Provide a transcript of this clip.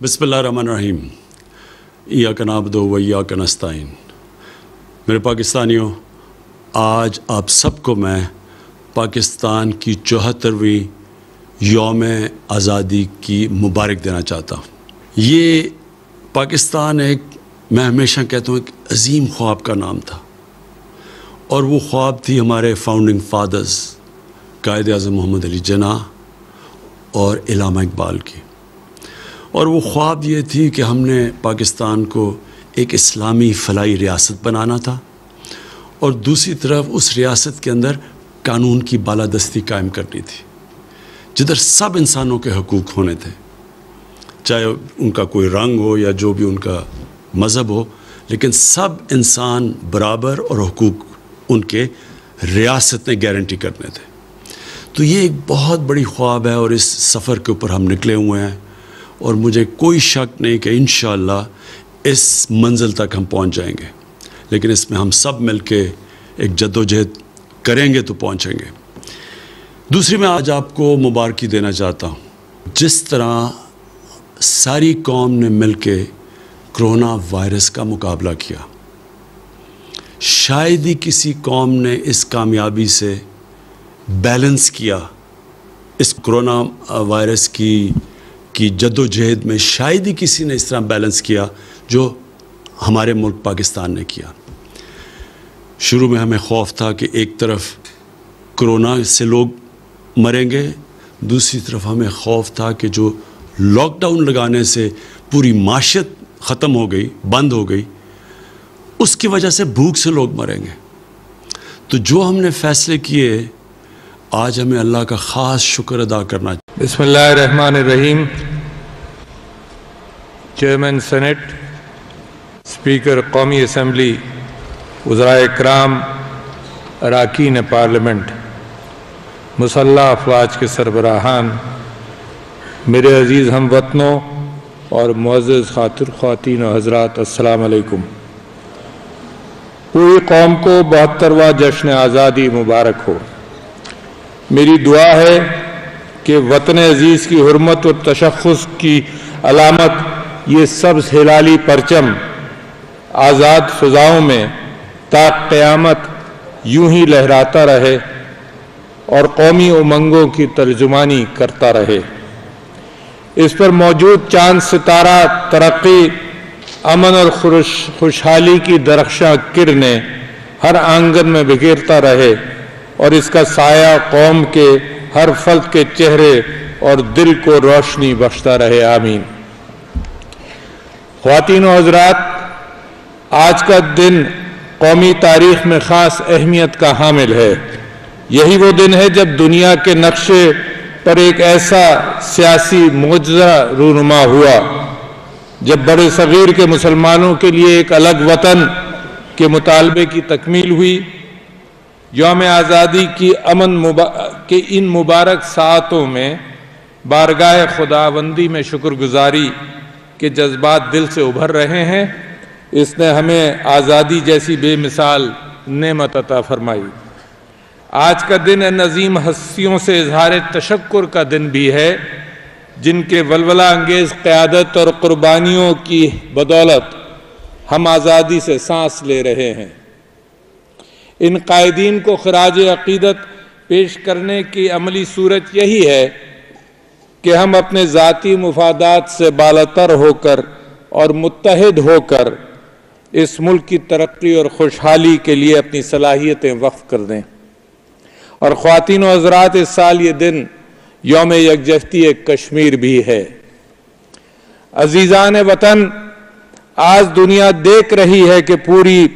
बिस्मिल्लाहिर्रहमानिर्रहीम। इय्याक नअब्दु व इय्याक नस्तईन। मेरे पाकिस्तानियों, आज आप सबको मैं पाकिस्तान की 74वीं यौम आज़ादी की मुबारक देना चाहता हूँ। ये पाकिस्तान मैं हमेशा कहता हूँ एक अजीम ख्वाब का नाम था, और वो ख्वाब थी हमारे फाउंडिंग फादर्स कायद-ए-आज़म मोहम्मद अली जिन्नाह और इल्लामा इकबाल की। और वो ख्वाब ये थी कि हमने पाकिस्तान को एक इस्लामी फ़लाई रियासत बनाना था, और दूसरी तरफ उस रियासत के अंदर कानून की बालादस्ती कायम करनी थी, जिधर सब इंसानों के हकूक़ होने थे, चाहे उनका कोई रंग हो या जो भी उनका मज़हब हो, लेकिन सब इंसान बराबर और हकूक़ उनके रियासत ने गारंटी करने थे। तो ये एक बहुत बड़ी ख्वाब है, और इस सफ़र के ऊपर हम निकले हुए हैं, और मुझे कोई शक नहीं कि इंशाअल्लाह इस मंजिल तक हम पहुंच जाएंगे। लेकिन इसमें हम सब मिलके एक जद्दोजहद करेंगे तो पहुंचेंगे। दूसरी, मैं आज आपको मुबारकी देना चाहता हूं, जिस तरह सारी कौम ने मिलके कोरोना वायरस का मुकाबला किया, शायद ही किसी कौम ने इस कामयाबी से बैलेंस किया। इस कोरोना वायरस की जद्दोजहद में शायद ही किसी ने इस तरह बैलेंस किया जो हमारे मुल्क पाकिस्तान ने किया। शुरू में हमें खौफ था कि एक तरफ कोरोना से लोग मरेंगे, दूसरी तरफ हमें खौफ था कि जो लॉकडाउन लगाने से पूरी माशियत ख़त्म हो गई, बंद हो गई, उसकी वजह से भूख से लोग मरेंगे। तो जो हमने फ़ैसले किए, आज हमें अल्लाह का ख़ास शुक्र अदा करना चाहिए। बिस्मिल्लाहिर्रहमानिर्रहीम। चेयरमैन सेनेट, स्पीकर कौमी असम्बली, वज़राए इकराम, अरकान पार्लियामेंट, मुसल्लह अफवाज के सरबराहान, मेरे अज़ीज़ हमवतनों और मुअज़्ज़ज़ ख़वातीन और हज़रात, अस्सलाम अलैकुम। पूरी कौम को 72वां जश्न आज़ादी मुबारक हो। मेरी दुआ है कि वतन अज़ीज़ की हुर्मत और तशख़्ख़ुस की अलामत ये सब्ज़ हिलाली परचम आज़ाद फ़िज़ाओं में ता क़यामत यूं ही लहराता रहे और कौमी उमंगों की तर्जुमानी करता रहे। इस पर मौजूद चांद सितारा तरक्की, अमन और खुशहाली की दरख्शां किरणें हर आंगन में बिखेरता रहे, और इसका साया कौम के हर फर्द के चेहरे और दिल को रोशनी बख्शता रहे। आमीन। ख्वातीन और हज़रात, आज का दिन कौमी तारीख़ में ख़ास अहमियत का हामिल है। यही वो दिन है जब दुनिया के नक्शे पर एक ऐसा सियासी मोजज़ा रूनुमा हुआ, जब बड़े सग़ीर के मुसलमानों के लिए एक अलग वतन के मुतालबे की तकमील हुई। यौम आज़ादी की के इन मुबारक सातों में बारगाह खुदाबंदी में शुक्रगुजारी के जज्बात दिल से उभर रहे हैं। इसने हमें आज़ादी जैसी बेमिसाल नेमत अता फरमाई। आज का दिन इन अज़ीम हस्तियों से इज़हार तशक्कुर का दिन भी है, जिनके वलवला अंगेज़ क़यादत और क़ुरबानियों की बदौलत हम आज़ादी से सांस ले रहे हैं। इन कायदीन को ख़राज अक़ीदत पेश करने की अमली सूरत यही है कि हम अपने ज़ाती मुफादात से बालातर होकर और मुत्तहिद होकर इस मुल्क की तरक्की और खुशहाली के लिए अपनी सलाहियतें वक्फ़ कर दें। और ख़वातीन और हज़रात, इस साल ये दिन यौम यकजहती कश्मीर भी है। अज़ीज़ान वतन, आज दुनिया देख रही है कि पूरी